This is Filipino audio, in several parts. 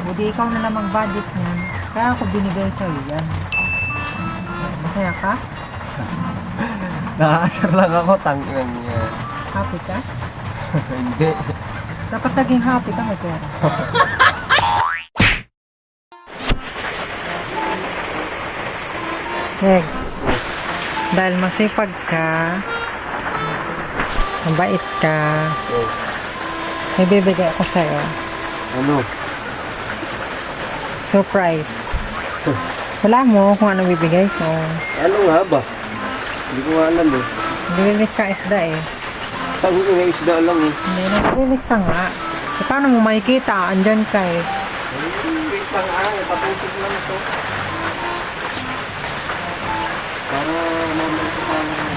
Buti ikaw na lang mag-budget niyan. Kaya ako binigay sa'yo yan. Masaya ka? Nakakasar lang ako, tangin niya. Happy ka? Hindi. Dapat naging happy ka, may pera. Next. Dahil masipag ka, mabait ka, Oh. may bibigay ako sa'yo. Ano? Surprise. Wala mo kung ano bibigay ko. Ano nga ba? Hindi ko nga alam eh. Nililinis ka isda eh. Tangin nga isda lang eh. Hindi, nililinis ka nga. E, paano mo makikita? Andyan ka eh. Wait lang tapusok lang ito. Para naman sa pangalan.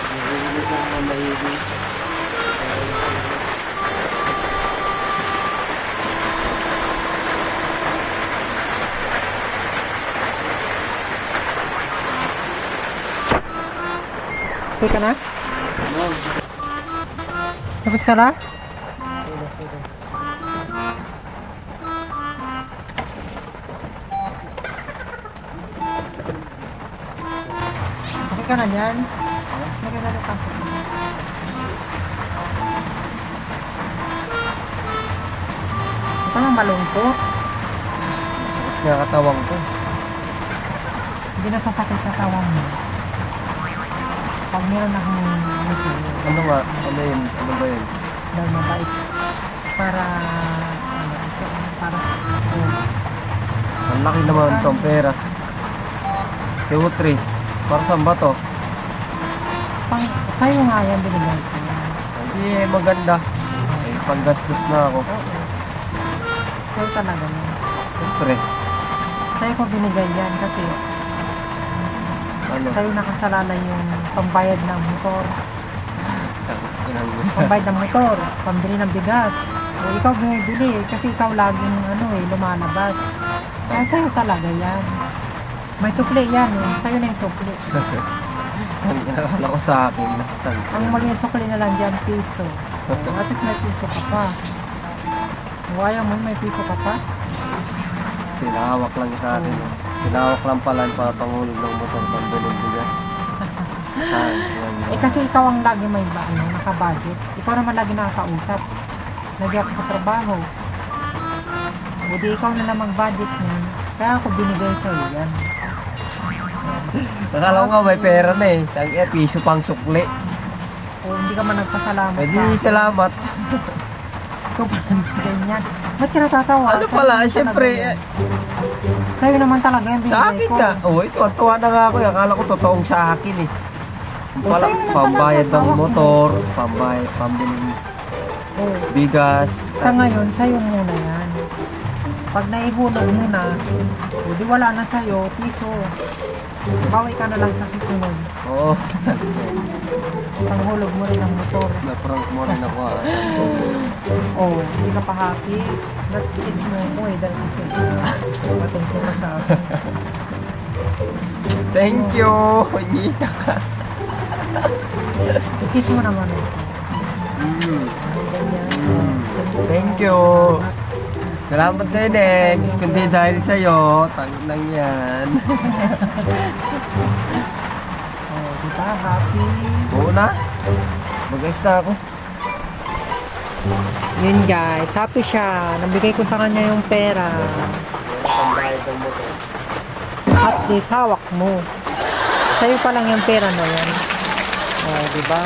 Nililinis lang ang mahigit. Okay ka na? Ano? Tapos ka na? Okay ka na dyan? Okay ka na dyan? Ito nga malungkot. Sakit nga katawang ko. Hindi na sasakit sa tawang mo. Pag meron akong sa'yo, Ano nga? Ano yun? Ano ba yun? dahil mabait. Para, ano, ito, para sa Ang laki naman itong pera. Q3. Para saan ba to? pang, sa'yo nga yan binigay ko. Hindi maganda. Eh, panggastos na ako. Oo. Sa'yo talaga yan. Siyempre. Sa'yo ko binigay yan kasi Ano? sa'yo nakasalalay yung pambayad ng motor. Inang Pambayad ng motor, pambili ng bigas. O ikaw bumibili kasi ikaw laging ano eh, lumalabas. Kaya sa'yo talaga yan. May sukli yan eh. Sa'yo na yung sukli. Ang inakala ko sa akin. Ang maging sukli na lang dyan, piso. At least may piso ka pa. O ayaw mo, may piso ka pa. Pinahawak lang sa akin. Pinahawak lang pala para pangulog ng motor pambilong bigas. Eh kasi ikaw ang lagi may ano, naka-budget. Ikaw naman lagi nakakausap. Lagi ako sa trabaho. Buti ikaw na lang mag-budget niyan. Kaya ako binigay sa'yo yan. Akala ko nga may pera na eh. Piso pang sukli. O hindi ka man nagpasalamat Eh sa di akin. salamat. Ikaw pa ganyan. Ba't ka natatawa? Ano Sa'yo pala? naman Siyempre, talaga yan. Sa'yo naman talaga yan binigay sa akin ko. na. Oh, ito, tuwa na nga ako. Akala ko totoong sa akin eh. O, Pala, sa'yo naman pambayad talaga, ng hawak mo. motor, pambayad, pambiling O, bigas. sa ngayon, sa'yo muna yan. Pag naihulog mo na, o di wala na sa'yo, piso. Bawi ka na lang sa susunod. Oo. Panghulog mo rin ang motor. Na-prank mo rin ako ah. Oh, hindi ka pa happy. Nag-kiss mo ko eh, dahil kasi pating ko sa akin. Thank you! Nyita ka. I-kiss mo naman eh. Ganyan. Thank you! Salamat sa Dex. Kundi dahil sa'yo, tangin lang yan. Oh, di ba? Happy. Oo na. Mag-ayos na ako. Yun guys, happy siya. Nabigay ko sa kanya yung pera. Pambayad ng motor. At least hawak mo. Sa'yo pa lang yung pera na yan. Oh, di ba?